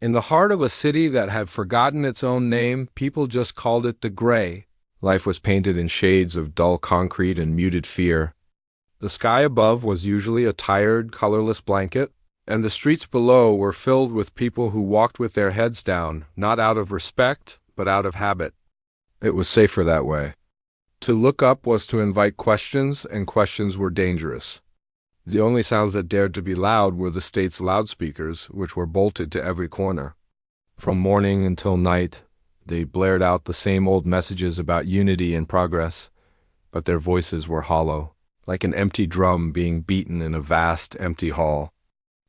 In the heart of a city that had forgotten its own name, people just called it the Gray. Life was painted in shades of dull concrete and muted fear. The sky above was usually a tired, colorless blanket, and the streets below were filled with people who walked with their heads down, not out of respect, but out of habit. It was safer that way. To look up was to invite questions, and questions were dangerous. The only sounds that dared to be loud were the state's loudspeakers, which were bolted to every corner. From morning until night, they blared out the same old messages about unity and progress, but their voices were hollow, like an empty drum being beaten in a vast, empty hall.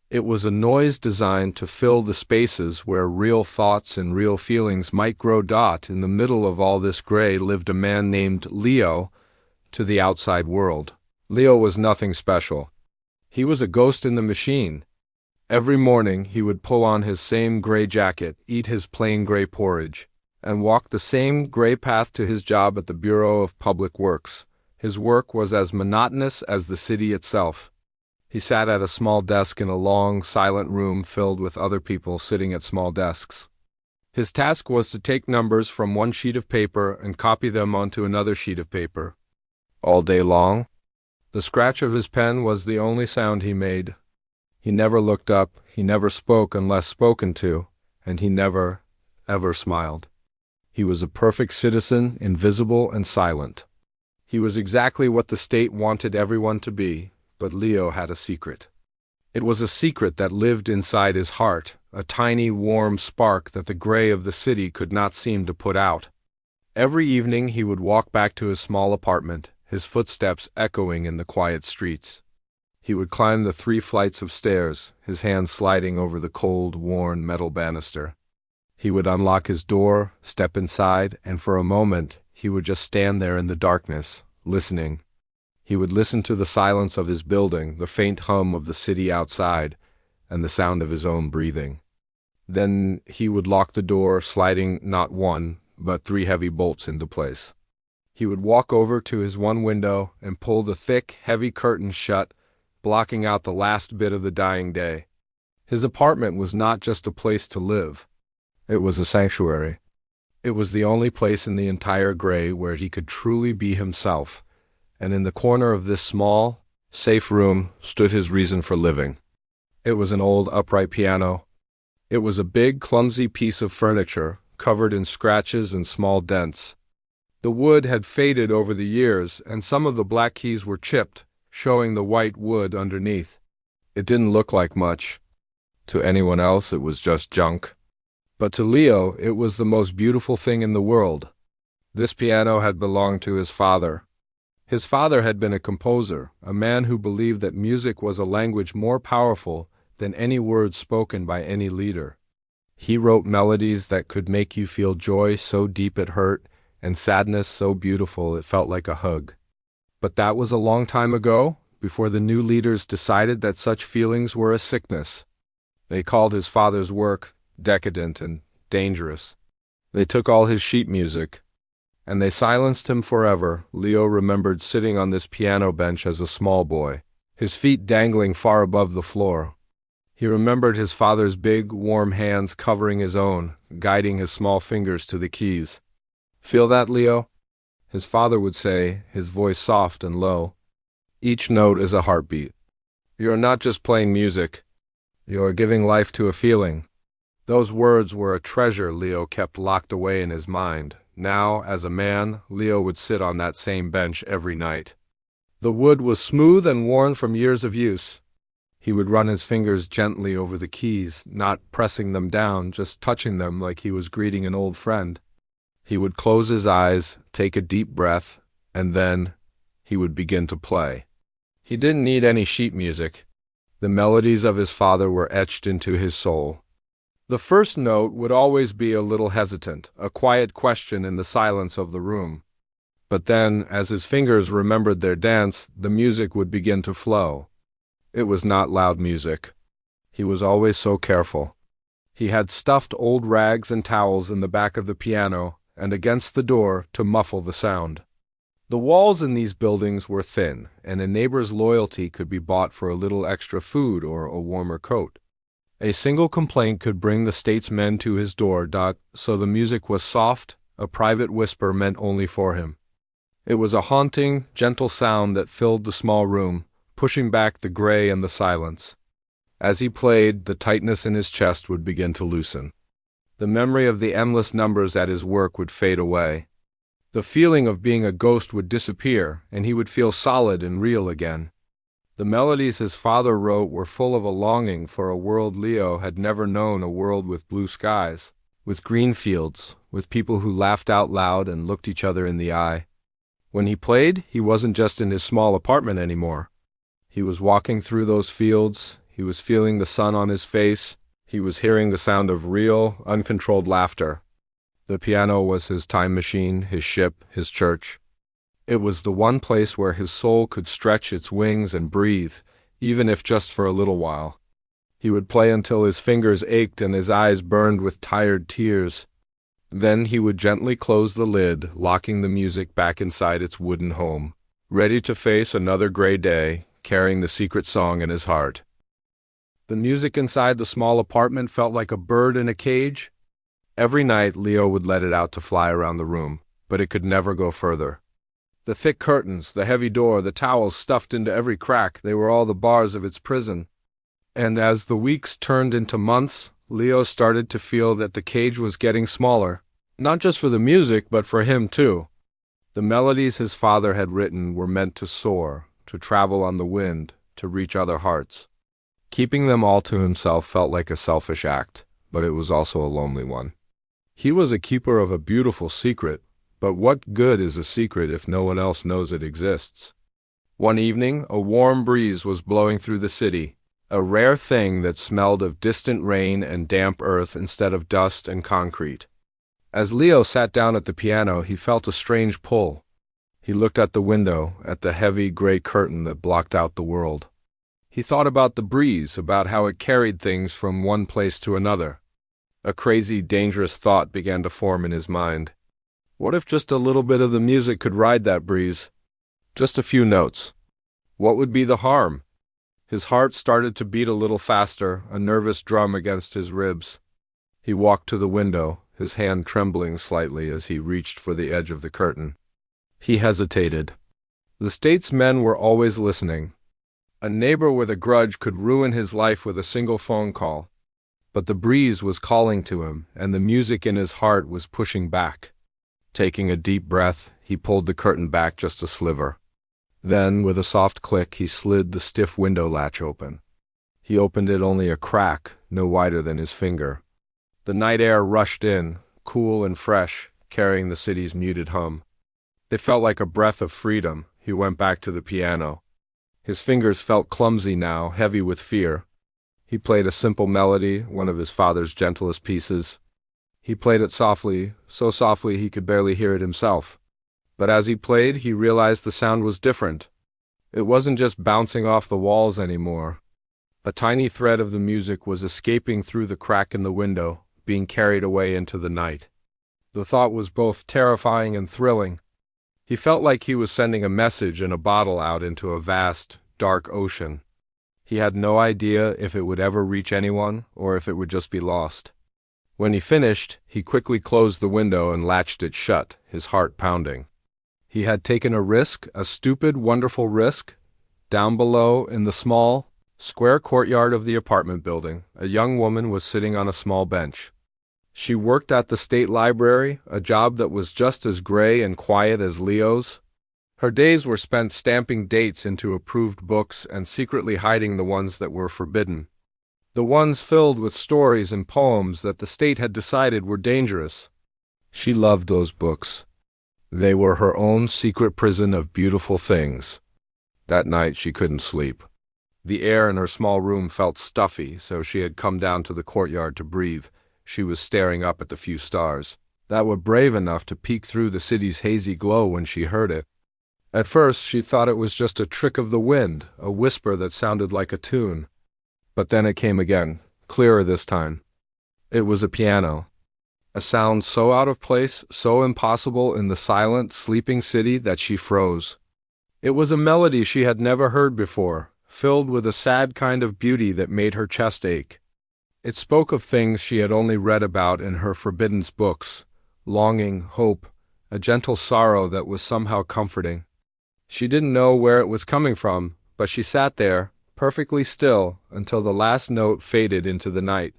It was a noise designed to fill the spaces where real thoughts and real feelings might grow. In the middle of all this gray lived a man named Leo. To the outside world, Leo was nothing special. He was a ghost in the machine. Every morning he would pull on his same gray jacket, eat his plain gray porridge, and walk the same gray path to his job at the Bureau of Public Works. His work was as monotonous as the city itself. He sat at a small desk in a long, silent room filled with other people sitting at small desks. His task was to take numbers from one sheet of paper and copy them onto another sheet of paper. All day long, the scratch of his pen was the only sound he made. He never looked up, he never spoke unless spoken to, and he never, ever smiled. He was a perfect citizen, invisible and silent. He was exactly what the state wanted everyone to be, but Leo had a secret. It was a secret that lived inside his heart, a tiny, warm spark that the gray of the city could not seem to put out. Every evening he would walk back to his small apartment, his footsteps echoing in the quiet streets. He would climb the 3 flights of stairs, his hands sliding over the cold, worn metal banister. He would unlock his door, step inside, and for a moment he would just stand there in the darkness, listening. He would listen to the silence of his building, the faint hum of the city outside, and the sound of his own breathing. Then he would lock the door, sliding not 1, but 3 heavy bolts into place. He would walk over to his one window and pull the thick, heavy curtains shut, blocking out the last bit of the dying day. His apartment was not just a place to live. It was a sanctuary. It was the only place in the entire gray where he could truly be himself, and in the corner of this small, safe room stood his reason for living. It was an old upright piano. It was a big, clumsy piece of furniture, covered in scratches and small dents. The wood had faded over the years, and some of the black keys were chipped, showing the white wood underneath. It didn't look like much. To anyone else, it was just junk. But to Leo, it was the most beautiful thing in the world. This piano had belonged to his father. His father had been a composer, a man who believed that music was a language more powerful than any words spoken by any leader. He wrote melodies that could make you feel joy so deep it hurt, and sadness so beautiful it felt like a hug. But that was a long time ago, before the new leaders decided that such feelings were a sickness. They called his father's work decadent and dangerous. They took all his sheet music, and they silenced him forever. Leo remembered sitting on this piano bench as a small boy, his feet dangling far above the floor. He remembered his father's big, warm hands covering his own, guiding his small fingers to the keys. "Feel that, Leo?" his father would say, his voice soft and low. "Each note is a heartbeat. You are not just playing music. You are giving life to a feeling." Those words were a treasure Leo kept locked away in his mind. Now, as a man, Leo would sit on that same bench every night. The wood was smooth and worn from years of use. He would run his fingers gently over the keys, not pressing them down, just touching them like he was greeting an old friend. He would close his eyes, take a deep breath, and then he would begin to play. He didn't need any sheet music. The melodies of his father were etched into his soul. The first note would always be a little hesitant, a quiet question in the silence of the room. But then, as his fingers remembered their dance, the music would begin to flow. It was not loud music. He was always so careful. He had stuffed old rags and towels in the back of the piano and against the door to muffle the sound. The walls in these buildings were thin, and a neighbor's loyalty could be bought for a little extra food or a warmer coat. A single complaint could bring the state's men to his door, so the music was soft, a private whisper meant only for him. It was a haunting, gentle sound that filled the small room, pushing back the gray and the silence. As he played, the tightness in his chest would begin to loosen. The memory of the endless numbers at his work would fade away. The feeling of being a ghost would disappear, and he would feel solid and real again. The melodies his father wrote were full of a longing for a world Leo had never known, a world with blue skies, with green fields, with people who laughed out loud and looked each other in the eye. When he played, he wasn't just in his small apartment anymore. He was walking through those fields, he was feeling the sun on his face, he was hearing the sound of real, uncontrolled laughter. The piano was his time machine, his ship, his church. It was the one place where his soul could stretch its wings and breathe, even if just for a little while. He would play until his fingers ached and his eyes burned with tired tears. Then he would gently close the lid, locking the music back inside its wooden home, ready to face another gray day, carrying the secret song in his heart. The music inside the small apartment felt like a bird in a cage. Every night, Leo would let it out to fly around the room, but it could never go further. The thick curtains, the heavy door, the towels stuffed into every crack, they were all the bars of its prison. And as the weeks turned into months, Leo started to feel that the cage was getting smaller, not just for the music, but for him too. The melodies his father had written were meant to soar, to travel on the wind, to reach other hearts. Keeping them all to himself felt like a selfish act, but it was also a lonely one. He was a keeper of a beautiful secret, but what good is a secret if no one else knows it exists? One evening, a warm breeze was blowing through the city, a rare thing that smelled of distant rain and damp earth instead of dust and concrete. As Leo sat down at the piano, he felt a strange pull. He looked at the window, at the heavy gray curtain that blocked out the world. He thought about the breeze, about how it carried things from one place to another. A crazy, dangerous thought began to form in his mind. What if just a little bit of the music could ride that breeze? Just a few notes. What would be the harm? His heart started to beat a little faster, a nervous drum against his ribs. He walked to the window, his hand trembling slightly as he reached for the edge of the curtain. He hesitated. The state's men were always listening. A neighbor with a grudge could ruin his life with a single phone call. But the breeze was calling to him, and the music in his heart was pushing back. Taking a deep breath, he pulled the curtain back just a sliver. Then, with a soft click, he slid the stiff window latch open. He opened it only a crack, no wider than his finger. The night air rushed in, cool and fresh, carrying the city's muted hum. It felt like a breath of freedom. He went back to the piano. His fingers felt clumsy now, heavy with fear. He played a simple melody, one of his father's gentlest pieces. He played it softly, so softly he could barely hear it himself. But as he played, he realized the sound was different. It wasn't just bouncing off the walls anymore. A tiny thread of the music was escaping through the crack in the window, being carried away into the night. The thought was both terrifying and thrilling. He felt like he was sending a message in a bottle out into a vast, dark ocean. He had no idea if it would ever reach anyone or if it would just be lost. When he finished, he quickly closed the window and latched it shut, his heart pounding. He had taken a risk, a stupid, wonderful risk. Down below, in the small, square courtyard of the apartment building, a young woman was sitting on a small bench. She worked at the state library, a job that was just as gray and quiet as Leo's. Her days were spent stamping dates into approved books and secretly hiding the ones that were forbidden. The ones filled with stories and poems that the state had decided were dangerous. She loved those books. They were her own secret prison of beautiful things. That night she couldn't sleep. The air in her small room felt stuffy, so she had come down to the courtyard to breathe. She was staring up at the few stars that were brave enough to peek through the city's hazy glow when she heard it. At first she thought it was just a trick of the wind, a whisper that sounded like a tune. But then it came again, clearer this time. It was a piano. A sound so out of place, so impossible in the silent, sleeping city that she froze. It was a melody she had never heard before, filled with a sad kind of beauty that made her chest ache. It spoke of things she had only read about in her forbidden books: longing, hope, a gentle sorrow that was somehow comforting. She didn't know where it was coming from, but she sat there, perfectly still, until the last note faded into the night.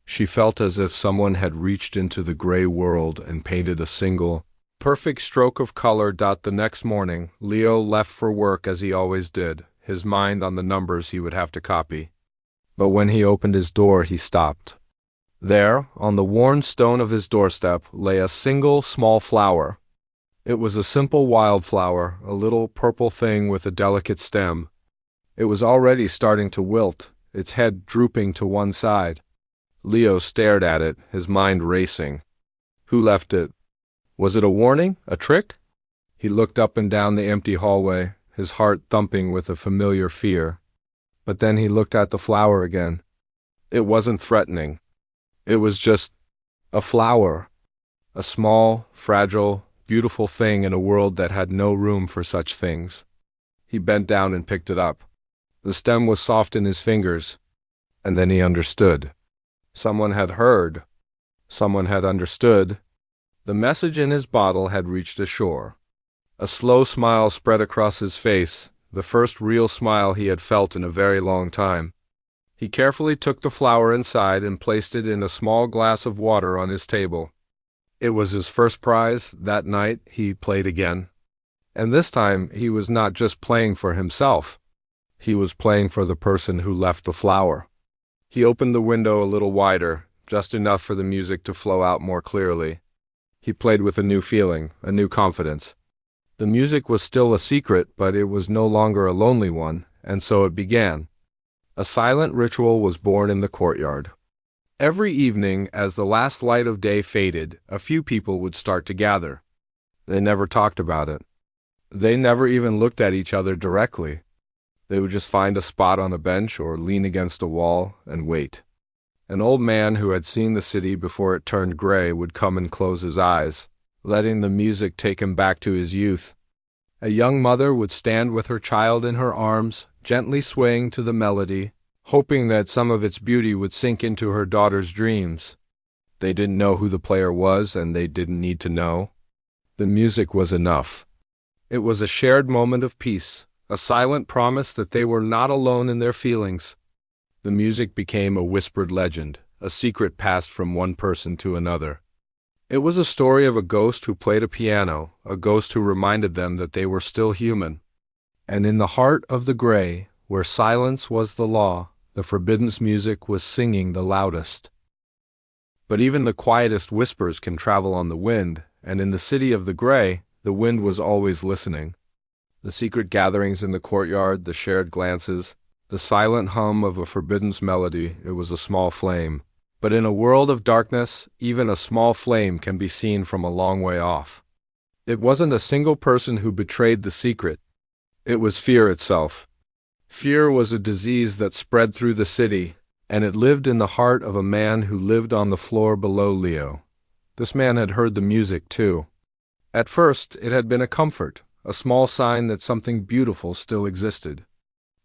She felt as if someone had reached into the gray world and painted a single, perfect stroke of color. The next morning, Leo left for work as he always did, his mind on the numbers he would have to copy. But when he opened his door, he stopped. There, on the worn stone of his doorstep, lay a single small flower. It was a simple wildflower, a little purple thing with a delicate stem. It was already starting to wilt, its head drooping to one side. Leo stared at it, his mind racing. Who left it? Was it a warning? A trick? He looked up and down the empty hallway, his heart thumping with a familiar fear. But then he looked at the flower again. It wasn't threatening. It was just a flower. A small, fragile, beautiful thing in a world that had no room for such things. He bent down and picked it up. The stem was soft in his fingers, and then he understood. Someone had heard. Someone had understood. The message in his bottle had reached a shore. A slow smile spread across his face, the first real smile he had felt in a very long time. He carefully took the flower inside and placed it in a small glass of water on his table. It was his first prize. That night he played again. And this time he was not just playing for himself. He was playing for the person who left the flower. He opened the window a little wider, just enough for the music to flow out more clearly. He played with a new feeling, a new confidence. The music was still a secret, but it was no longer a lonely one, and so it began. A silent ritual was born in the courtyard. Every evening, as the last light of day faded, a few people would start to gather. They never talked about it. They never even looked at each other directly. They would just find a spot on a bench or lean against a wall and wait. An old man who had seen the city before it turned gray would come and close his eyes, letting the music take him back to his youth. A young mother would stand with her child in her arms, gently swaying to the melody, hoping that some of its beauty would sink into her daughter's dreams. They didn't know who the player was, and they didn't need to know. The music was enough. It was a shared moment of peace, a silent promise that they were not alone in their feelings. The music became a whispered legend, a secret passed from one person to another. It was a story of a ghost who played a piano, a ghost who reminded them that they were still human. And in the heart of the gray, where silence was the law, the forbidden's music was singing the loudest. But even the quietest whispers can travel on the wind, and in the city of the gray, the wind was always listening. The secret gatherings in the courtyard, the shared glances, the silent hum of a forbidden's melody, it was a small flame. But in a world of darkness, even a small flame can be seen from a long way off. It wasn't a single person who betrayed the secret. It was fear itself. Fear was a disease that spread through the city, and it lived in the heart of a man who lived on the floor below Leo. This man had heard the music, too. At first, it had been a comfort, a small sign that something beautiful still existed.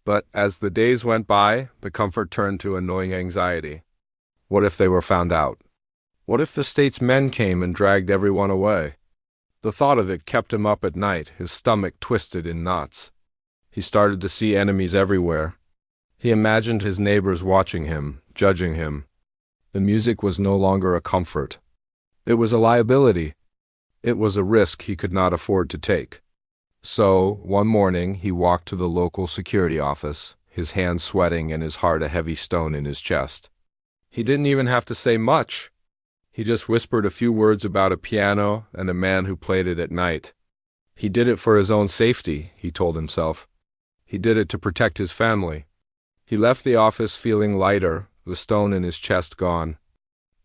But as the days went by, the comfort turned to annoying anxiety. What if they were found out? What if the state's men came and dragged everyone away? The thought of it kept him up at night, his stomach twisted in knots. He started to see enemies everywhere. He imagined his neighbors watching him, judging him. The music was no longer a comfort. It was a liability. It was a risk he could not afford to take. So, one morning, he walked to the local security office, his hands sweating and his heart a heavy stone in his chest. He didn't even have to say much. He just whispered a few words about a piano and a man who played it at night. He did it for his own safety, he told himself. He did it to protect his family. He left the office feeling lighter, the stone in his chest gone.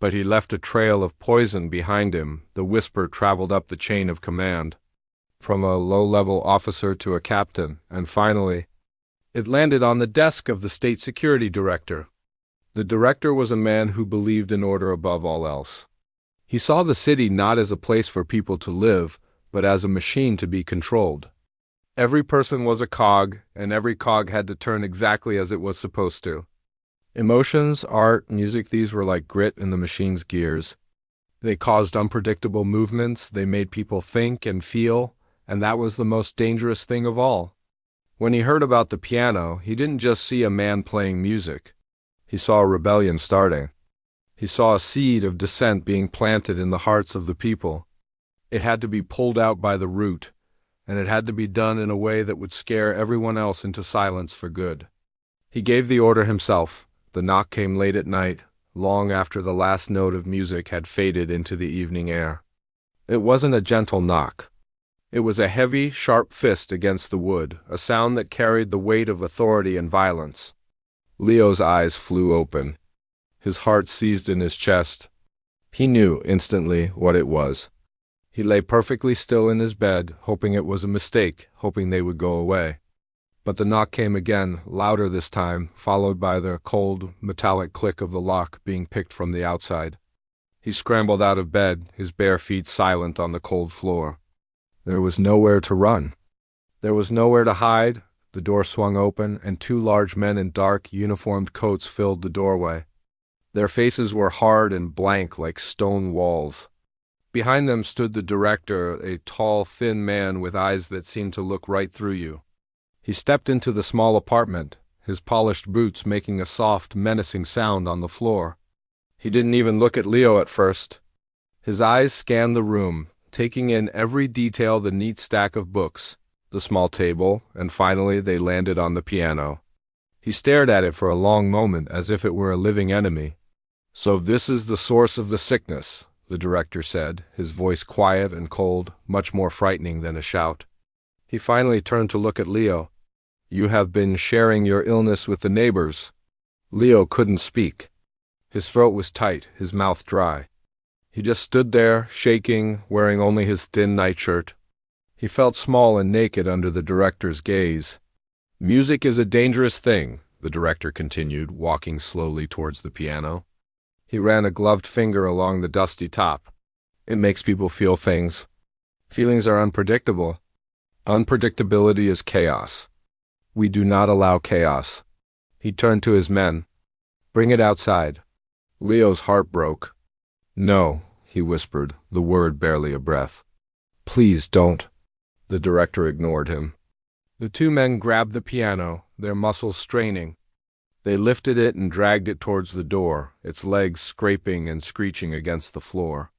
But he left a trail of poison behind him. The whisper traveled up the chain of command, from a low-level officer to a captain, and finally, it landed on the desk of the state security director. The director was a man who believed in order above all else. He saw the city not as a place for people to live, but as a machine to be controlled. Every person was a cog, and every cog had to turn exactly as it was supposed to. Emotions, art, music, these were like grit in the machine's gears. They caused unpredictable movements, they made people think and feel, and that was the most dangerous thing of all. When he heard about the piano, he didn't just see a man playing music. He saw a rebellion starting. He saw a seed of dissent being planted in the hearts of the people. It had to be pulled out by the root, and it had to be done in a way that would scare everyone else into silence for good. He gave the order himself. The knock came late at night, long after the last note of music had faded into the evening air. It wasn't a gentle knock. It was a heavy, sharp fist against the wood, a sound that carried the weight of authority and violence. Leo's eyes flew open. His heart seized in his chest. He knew instantly what it was. He lay perfectly still in his bed, hoping it was a mistake, hoping they would go away. But the knock came again, louder this time, followed by the cold, metallic click of the lock being picked from the outside. He scrambled out of bed, his bare feet silent on the cold floor. There was nowhere to run. There was nowhere to hide. The door swung open, and two large men in dark, uniformed coats filled the doorway. Their faces were hard and blank like stone walls. Behind them stood the director, a tall, thin man with eyes that seemed to look right through you. He stepped into the small apartment, his polished boots making a soft, menacing sound on the floor. He didn't even look at Leo at first. His eyes scanned the room, taking in every detail: the neat stack of books, the small table, and finally they landed on the piano. He stared at it for a long moment as if it were a living enemy. "So this is the source of the sickness," the director said, his voice quiet and cold, much more frightening than a shout. He finally turned to look at Leo. "You have been sharing your illness with the neighbors." Leo couldn't speak. His throat was tight, his mouth dry. He just stood there, shaking, wearing only his thin nightshirt. He felt small and naked under the director's gaze. "Music is a dangerous thing," the director continued, walking slowly towards the piano. He ran a gloved finger along the dusty top. "It makes people feel things. Feelings are unpredictable. Unpredictability is chaos. We do not allow chaos." He turned to his men. "Bring it outside." Leo's heart broke. "No," he whispered, the word barely a breath. "Please don't." The director ignored him. The two men grabbed the piano, their muscles straining. They lifted it and dragged it towards the door, its legs scraping and screeching against the floor.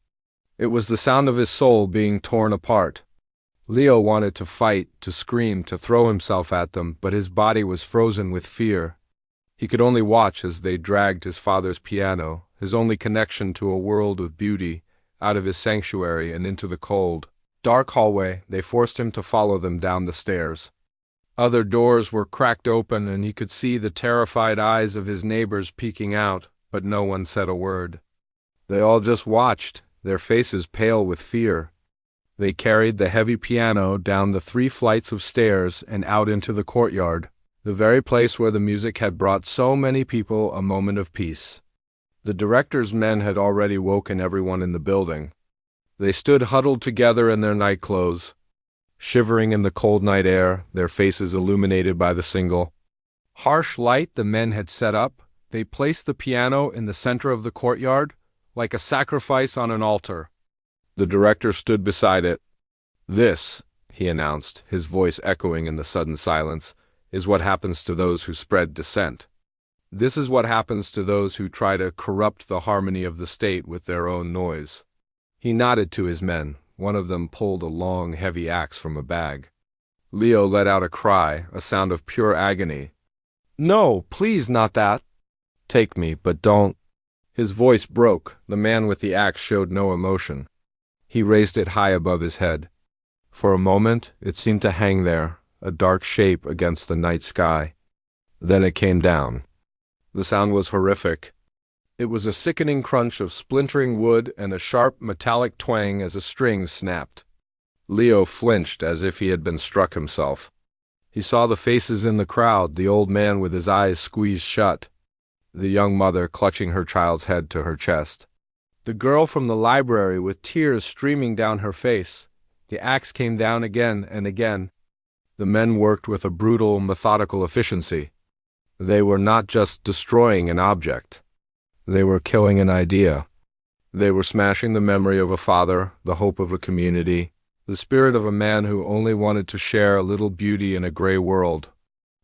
It was the sound of his soul being torn apart. Leo wanted to fight, to scream, to throw himself at them, but his body was frozen with fear. He could only watch as they dragged his father's piano, his only connection to a world of beauty, out of his sanctuary and into the cold, dark hallway. They forced him to follow them down the stairs. Other doors were cracked open, and he could see the terrified eyes of his neighbors peeking out, but no one said a word. They all just watched, their faces pale with fear. They carried the heavy piano down the 3 flights of stairs and out into the courtyard, the very place where the music had brought so many people a moment of peace. The director's men had already woken everyone in the building. They stood huddled together in their nightclothes, shivering in the cold night air, their faces illuminated by the single harsh light the men had set up. They placed the piano in the center of the courtyard, like a sacrifice on an altar. The director stood beside it. "This," he announced, his voice echoing in the sudden silence, "is what happens to those who spread dissent. This is what happens to those who try to corrupt the harmony of the state with their own noise." He nodded to his men. One of them pulled a long, heavy axe from a bag. Leo let out a cry, a sound of pure agony. "No, please, not that. Take me, but don't." His voice broke. The man with the axe showed no emotion. He raised it high above his head. For a moment, it seemed to hang there, a dark shape against the night sky. Then it came down. The sound was horrific. It was a sickening crunch of splintering wood and a sharp metallic twang as a string snapped. Leo flinched as if he had been struck himself. He saw the faces in the crowd, the old man with his eyes squeezed shut, the young mother clutching her child's head to her chest, the girl from the library with tears streaming down her face. The axe came down again and again. The men worked with a brutal, methodical efficiency. They were not just destroying an object. They were killing an idea. They were smashing the memory of a father, the hope of a community, the spirit of a man who only wanted to share a little beauty in a gray world.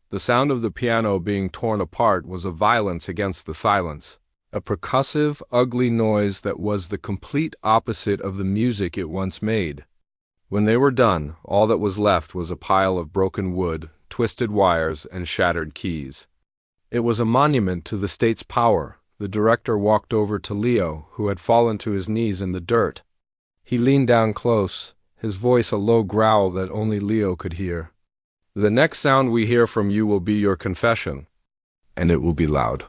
The sound of the piano being torn apart was a violence against the silence, a percussive, ugly noise that was the complete opposite of the music it once made. When they were done, all that was left was a pile of broken wood, twisted wires, and shattered keys. It was a monument to the state's power. The director walked over to Leo, who had fallen to his knees in the dirt. He leaned down close, his voice a low growl that only Leo could hear. "The next sound we hear from you will be your confession, and it will be loud."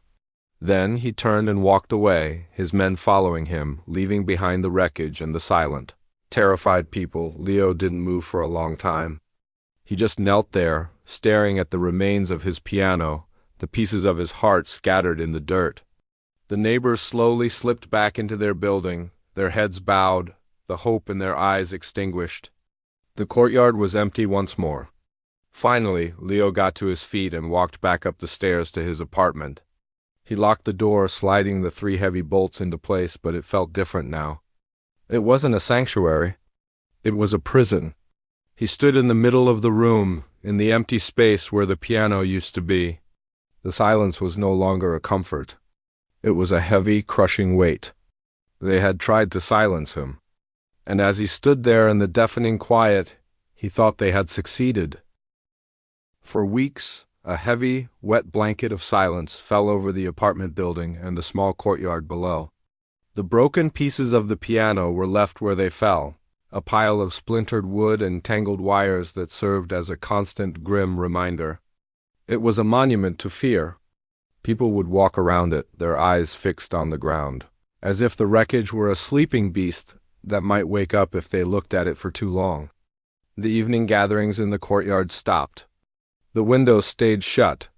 Then he turned and walked away, his men following him, leaving behind the wreckage and the silent, terrified people. Leo didn't move for a long time. He just knelt there, staring at the remains of his piano, the pieces of his heart scattered in the dirt. The neighbors slowly slipped back into their building, their heads bowed, the hope in their eyes extinguished. The courtyard was empty once more. Finally, Leo got to his feet and walked back up the stairs to his apartment. He locked the door, sliding the 3 heavy bolts into place, but it felt different now. It wasn't a sanctuary. It was a prison. He stood in the middle of the room, in the empty space where the piano used to be. The silence was no longer a comfort. It was a heavy, crushing weight. They had tried to silence him. And as he stood there in the deafening quiet, he thought they had succeeded. For weeks, a heavy, wet blanket of silence fell over the apartment building and the small courtyard below. The broken pieces of the piano were left where they fell, a pile of splintered wood and tangled wires that served as a constant, grim reminder. It was a monument to fear. People would walk around it, their eyes fixed on the ground, as if the wreckage were a sleeping beast that might wake up if they looked at it for too long. The evening gatherings in the courtyard stopped. The windows stayed shut.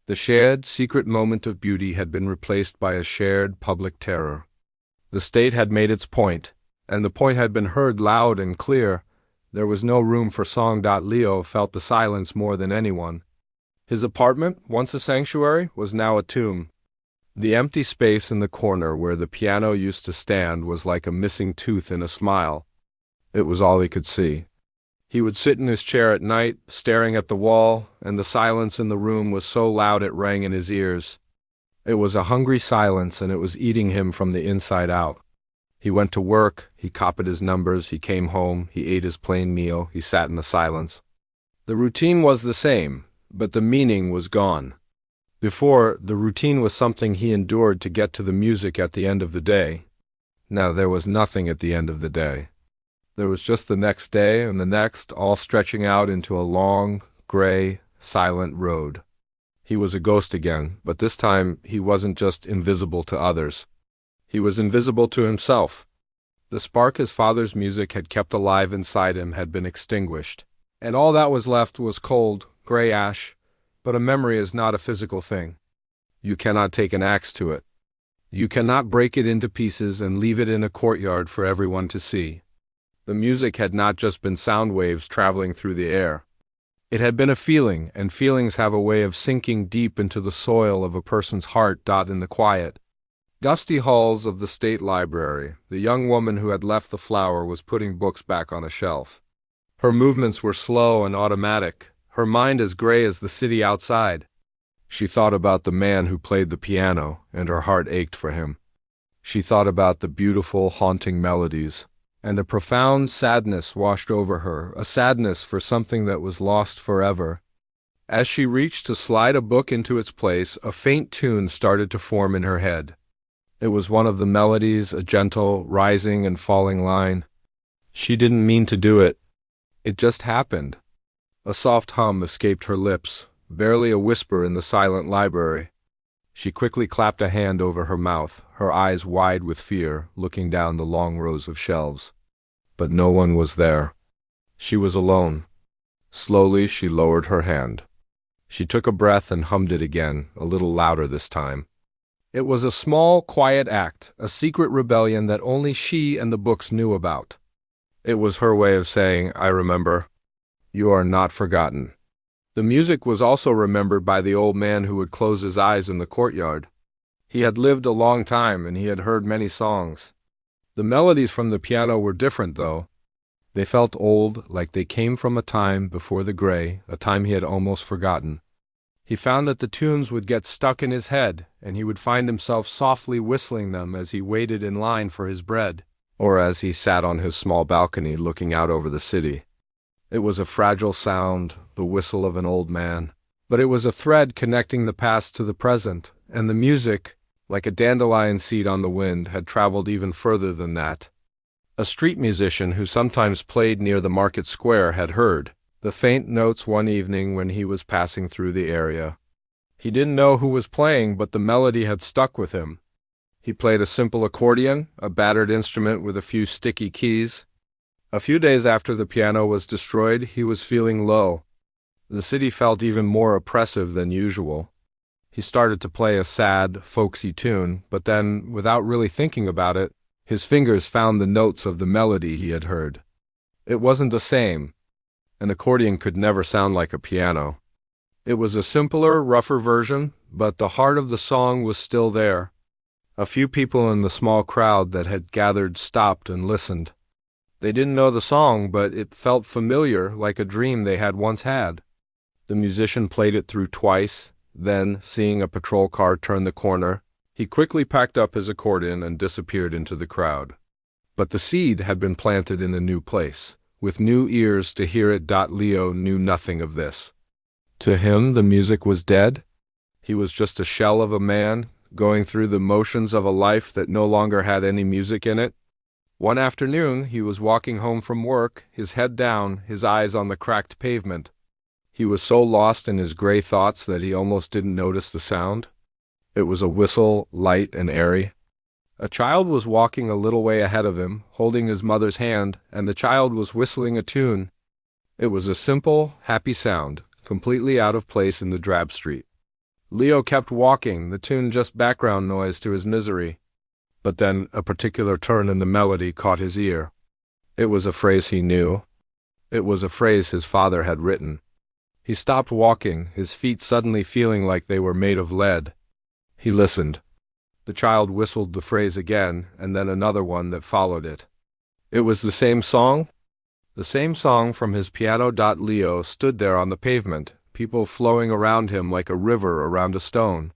The shared, secret moment of beauty had been replaced by a shared, public terror. The state had made its point, and the point had been heard loud and clear. There was no room for song. Leo felt the silence more than anyone. His apartment, once a sanctuary, was now a tomb. The empty space in the corner where the piano used to stand was like a missing tooth in a smile. It was all he could see. He would sit in his chair at night, staring at the wall, and the silence in the room was so loud it rang in his ears. It was a hungry silence, and it was eating him from the inside out. He went to work, he copied his numbers, he came home, he ate his plain meal, he sat in the silence. The routine was the same, but the meaning was gone. Before, the routine was something he endured to get to the music at the end of the day. Now there was nothing at the end of the day. There was just the next day and the next, all stretching out into a long, gray, silent road. He was a ghost again, but this time he wasn't just invisible to others. He was invisible to himself. The spark his father's music had kept alive inside him had been extinguished, and all that was left was cold, gray ash. But a memory is not a physical thing. You cannot take an axe to it. You cannot break it into pieces and leave it in a courtyard for everyone to see. The music had not just been sound waves traveling through the air. It had been a feeling, and feelings have a way of sinking deep into the soil of a person's heart. In the quiet, dusty halls of the state library, the young woman who had left the flower was putting books back on a shelf. Her movements were slow and automatic, her mind as gray as the city outside. She thought about the man who played the piano, and her heart ached for him. She thought about the beautiful, haunting melodies, and a profound sadness washed over her, a sadness for something that was lost forever. As she reached to slide a book into its place, a faint tune started to form in her head. It was one of the melodies, a gentle, rising and falling line. She didn't mean to do it. It just happened. A soft hum escaped her lips, barely a whisper in the silent library. She quickly clapped a hand over her mouth, her eyes wide with fear, looking down the long rows of shelves. But no one was there. She was alone. Slowly she lowered her hand. She took a breath and hummed it again, a little louder this time. It was a small, quiet act, a secret rebellion that only she and the books knew about. It was her way of saying, "I remember. You are not forgotten." The music was also remembered by the old man who would close his eyes in the courtyard. He had lived a long time and he had heard many songs. The melodies from the piano were different, though. They felt old, like they came from a time before the gray, a time he had almost forgotten. He found that the tunes would get stuck in his head, and he would find himself softly whistling them as he waited in line for his bread, or as he sat on his small balcony looking out over the city. It was a fragile sound, the whistle of an old man, but it was a thread connecting the past to the present, and the music, like a dandelion seed on the wind, had traveled even further than that. A street musician who sometimes played near the market square had heard the faint notes one evening when he was passing through the area. He didn't know who was playing, but the melody had stuck with him. He played a simple accordion, a battered instrument with a few sticky keys. A few days after the piano was destroyed, he was feeling low. The city felt even more oppressive than usual. He started to play a sad, folksy tune, but then, without really thinking about it, his fingers found the notes of the melody he had heard. It wasn't the same. An accordion could never sound like a piano. It was a simpler, rougher version, but the heart of the song was still there. A few people in the small crowd that had gathered stopped and listened. They didn't know the song, but it felt familiar, like a dream they had once had. The musician played it through twice, then, seeing a patrol car turn the corner, he quickly packed up his accordion and disappeared into the crowd. But the seed had been planted in a new place, with new ears to hear it. Leo knew nothing of this. To him, the music was dead. He was just a shell of a man, going through the motions of a life that no longer had any music in it. One afternoon, he was walking home from work, his head down, his eyes on the cracked pavement. He was so lost in his gray thoughts that he almost didn't notice the sound. It was a whistle, light and airy. A child was walking a little way ahead of him, holding his mother's hand, and the child was whistling a tune. It was a simple, happy sound, completely out of place in the drab street. Leo kept walking, the tune just background noise to his misery. But then a particular turn in the melody caught his ear. It was a phrase he knew. It was a phrase his father had written. He stopped walking, his feet suddenly feeling like they were made of lead. He listened. The child whistled the phrase again, and then another one that followed it. It was the same song? The same song from his piano. Leo stood there on the pavement, people flowing around him like a river around a stone.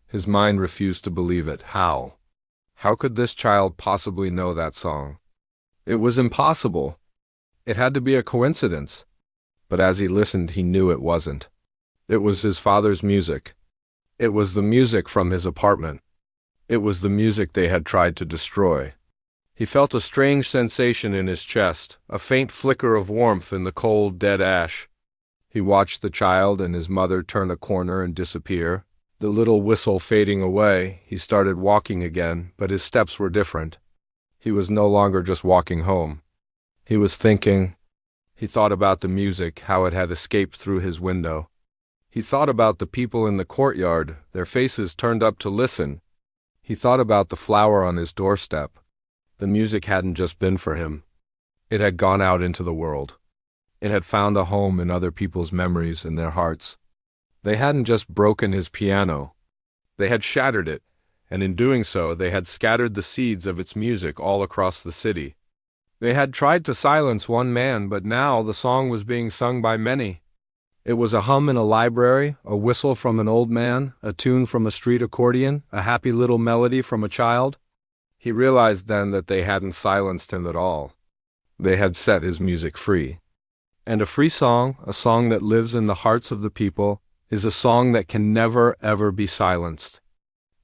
His mind refused to believe it. How? How could this child possibly know that song? It was impossible. It had to be a coincidence. But as he listened, he knew it wasn't. It was his father's music. It was the music from his apartment. It was the music they had tried to destroy. He felt a strange sensation in his chest, a faint flicker of warmth in the cold, dead ash. He watched the child and his mother turn a corner and disappear. The little whistle fading away, he started walking again, but his steps were different. He was no longer just walking home. He was thinking. He thought about the music, how it had escaped through his window. He thought about the people in the courtyard, their faces turned up to listen. He thought about the flower on his doorstep. The music hadn't just been for him. It had gone out into the world. It had found a home in other people's memories and their hearts. They hadn't just broken his piano. They had shattered it, and in doing so, they had scattered the seeds of its music all across the city. They had tried to silence one man, but now the song was being sung by many. It was a hum in a library, a whistle from an old man, a tune from a street accordion, a happy little melody from a child. He realized then that they hadn't silenced him at all. They had set his music free. And a free song, a song that lives in the hearts of the people, is a song that can never, ever be silenced.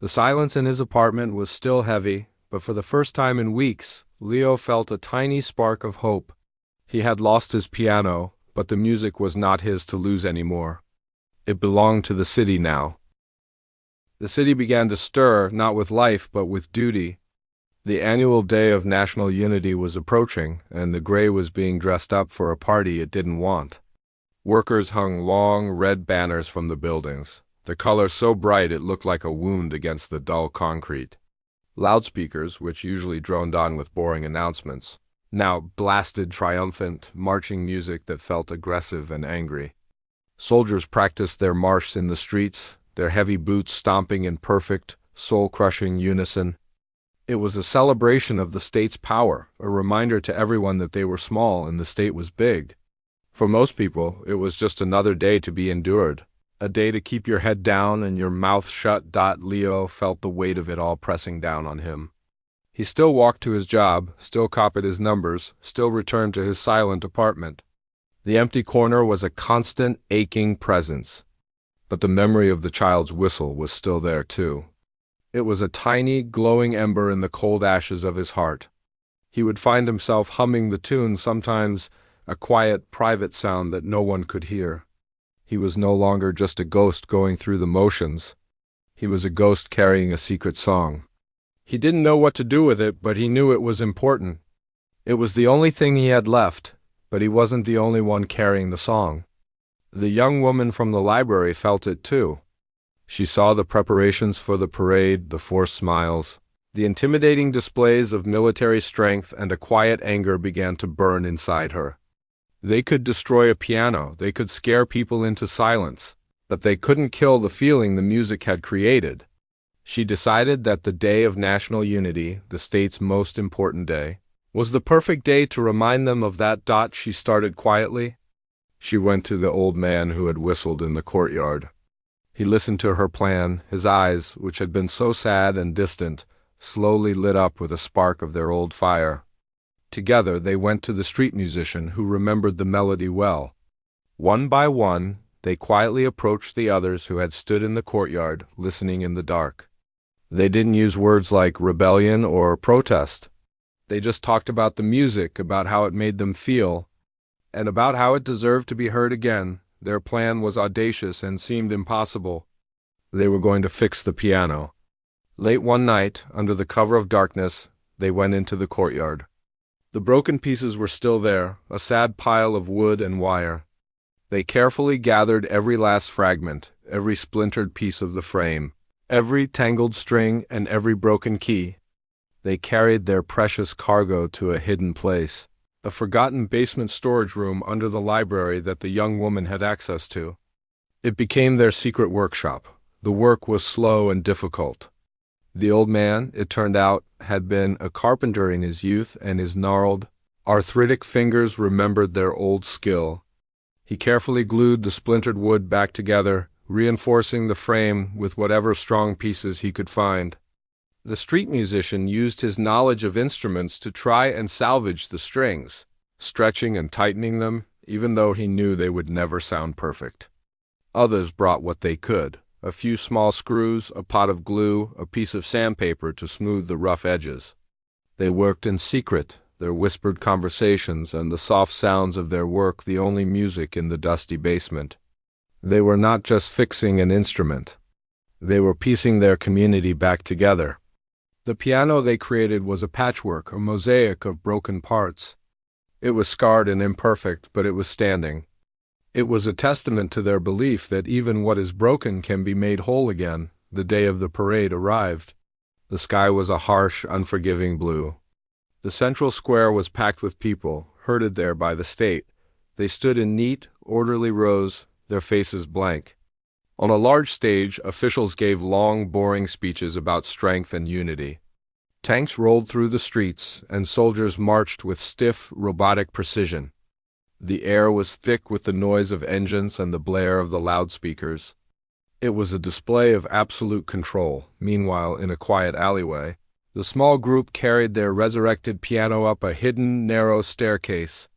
The silence in his apartment was still heavy, but for the first time in weeks, Leo felt a tiny spark of hope. He had lost his piano, but the music was not his to lose anymore. It belonged to the city now. The city began to stir, not with life, but with duty. The annual Day of National Unity was approaching, and the gray was being dressed up for a party it didn't want. Workers hung long, red banners from the buildings, the color so bright it looked like a wound against the dull concrete. Loudspeakers, which usually droned on with boring announcements, now blasted triumphant, marching music that felt aggressive and angry. Soldiers practiced their march in the streets, their heavy boots stomping in perfect, soul-crushing unison. It was a celebration of the state's power, a reminder to everyone that they were small and the state was big. For most people, it was just another day to be endured, a day to keep your head down and your mouth shut. Leo felt the weight of it all pressing down on him. He still walked to his job, still copied his numbers, still returned to his silent apartment. The empty corner was a constant, aching presence. But the memory of the child's whistle was still there, too. It was a tiny, glowing ember in the cold ashes of his heart. He would find himself humming the tune, sometimes a quiet, private sound that no one could hear. He was no longer just a ghost going through the motions. He was a ghost carrying a secret song. He didn't know what to do with it, but he knew it was important. It was the only thing he had left, but he wasn't the only one carrying the song. The young woman from the library felt it too. She saw the preparations for the parade, the forced smiles, the intimidating displays of military strength, and a quiet anger began to burn inside her. They could destroy a piano, they could scare people into silence, but they couldn't kill the feeling the music had created. She decided that the day of national unity, the state's most important day, was the perfect day to remind them of that. She started quietly. She went to the old man who had whistled in the courtyard. He listened to her plan, his eyes, which had been so sad and distant, slowly lit up with a spark of their old fire. Together they went to the street musician who remembered the melody well. One by one, they quietly approached the others who had stood in the courtyard, listening in the dark. They didn't use words like rebellion or protest. They just talked about the music, about how it made them feel, and about how it deserved to be heard again. Their plan was audacious and seemed impossible. They were going to fix the piano. Late one night, under the cover of darkness, they went into the courtyard. The broken pieces were still there, a sad pile of wood and wire. They carefully gathered every last fragment, every splintered piece of the frame, every tangled string and every broken key. They carried their precious cargo to a hidden place, a forgotten basement storage room under the library that the young woman had access to. It became their secret workshop. The work was slow and difficult. The old man, it turned out, had been a carpenter in his youth, and his gnarled, arthritic fingers remembered their old skill. He carefully glued the splintered wood back together, reinforcing the frame with whatever strong pieces he could find. The street musician used his knowledge of instruments to try and salvage the strings, stretching and tightening them, even though he knew they would never sound perfect. Others brought what they could, a few small screws, a pot of glue, a piece of sandpaper to smooth the rough edges. They worked in secret, their whispered conversations and the soft sounds of their work the only music in the dusty basement. They were not just fixing an instrument. They were piecing their community back together. The piano they created was a patchwork, a mosaic of broken parts. It was scarred and imperfect, but it was standing. It was a testament to their belief that even what is broken can be made whole again. The day of the parade arrived. The sky was a harsh, unforgiving blue. The central square was packed with people, herded there by the state. They stood in neat, orderly rows, their faces blank. On a large stage, officials gave long, boring speeches about strength and unity. Tanks rolled through the streets, and soldiers marched with stiff, robotic precision. The air was thick with the noise of engines and the blare of the loudspeakers. It was a display of absolute control. Meanwhile, in a quiet alleyway, the small group carried their resurrected piano up a hidden, narrow staircase.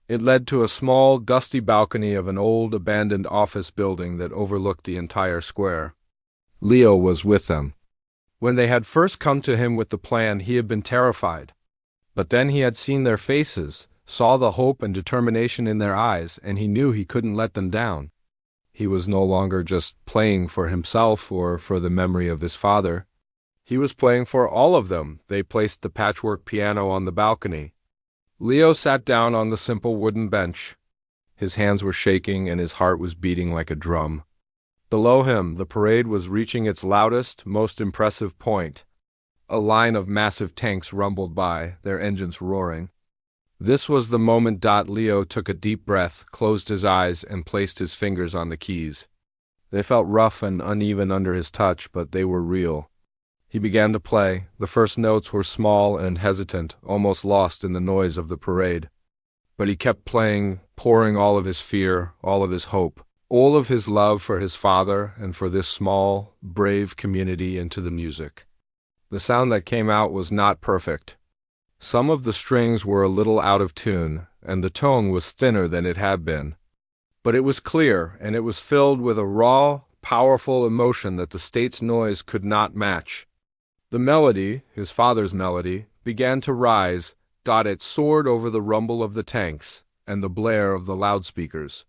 It led to a small, dusty balcony of an old, abandoned office building that overlooked the entire square. Leo was with them. When they had first come to him with the plan, he had been terrified. But then he had seen their faces, saw the hope and determination in their eyes, and he knew he couldn't let them down. He was no longer just playing for himself or for the memory of his father. He was playing for all of them. They placed the patchwork piano on the balcony. Leo sat down on the simple wooden bench. His hands were shaking and his heart was beating like a drum. Below him, the parade was reaching its loudest, most impressive point. A line of massive tanks rumbled by, their engines roaring. This was the moment. Leo took a deep breath, closed his eyes, and placed his fingers on the keys. They felt rough and uneven under his touch, but they were real. He began to play. The first notes were small and hesitant, almost lost in the noise of the parade. But he kept playing, pouring all of his fear, all of his hope, all of his love for his father and for this small, brave community into the music. The sound that came out was not perfect. Some of the strings were a little out of tune, and the tone was thinner than it had been. But it was clear, and it was filled with a raw, powerful emotion that the state's noise could not match. The melody, his father's melody, began to rise. It soared over the rumble of the tanks and the blare of the loudspeakers.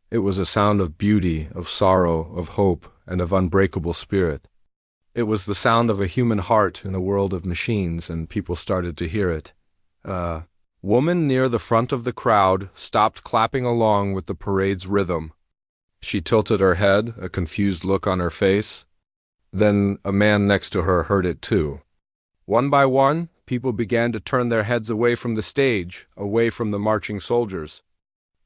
It was a sound of beauty, of sorrow, of hope, and of unbreakable spirit. It was the sound of a human heart in a world of machines, and people started to hear it. A woman near the front of the crowd stopped clapping along with the parade's rhythm. She tilted her head, a confused look on her face. Then a man next to her heard it too. One by one, people began to turn their heads away from the stage, away from the marching soldiers.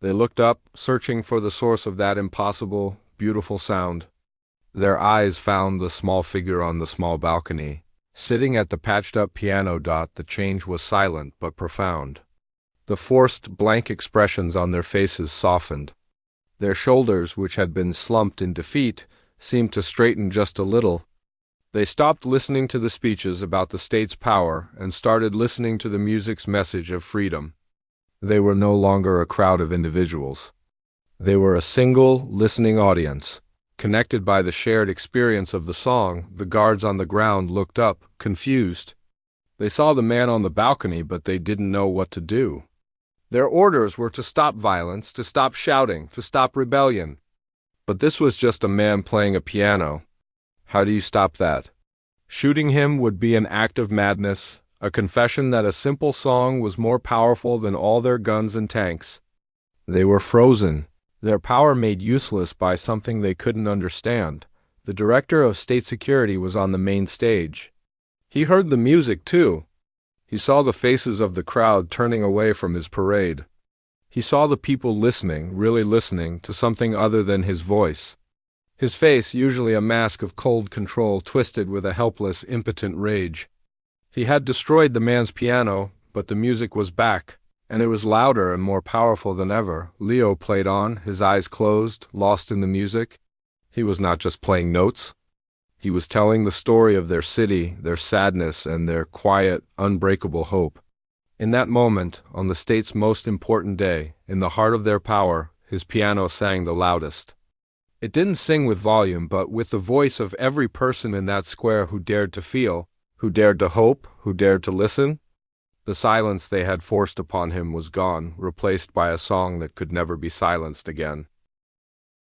They looked up, searching for the source of that impossible, beautiful sound. Their eyes found the small figure on the small balcony, sitting at the patched-up piano. The change was silent but profound. The forced, blank expressions on their faces softened. Their shoulders, which had been slumped in defeat, seemed to straighten just a little. They stopped listening to the speeches about the state's power and started listening to the music's message of freedom. They were no longer a crowd of individuals. They were a single, listening audience. Connected by the shared experience of the song, the guards on the ground looked up, confused. They saw the man on the balcony, but they didn't know what to do. Their orders were to stop violence, to stop shouting, to stop rebellion. But this was just a man playing a piano. How do you stop that? Shooting him would be an act of madness, a confession that a simple song was more powerful than all their guns and tanks. They were frozen, their power made useless by something they couldn't understand. The director of state security was on the main stage. He heard the music, too. He saw the faces of the crowd turning away from his parade. He saw the people listening, really listening, to something other than his voice. His face, usually a mask of cold control, twisted with a helpless, impotent rage. He had destroyed the man's piano, but the music was back, and it was louder and more powerful than ever. Leo played on, his eyes closed, lost in the music. He was not just playing notes. He was telling the story of their city, their sadness, and their quiet, unbreakable hope. In that moment, on the state's most important day, in the heart of their power, his piano sang the loudest. It didn't sing with volume, but with the voice of every person in that square who dared to feel, who dared to hope, who dared to listen. The silence they had forced upon him was gone, replaced by a song that could never be silenced again.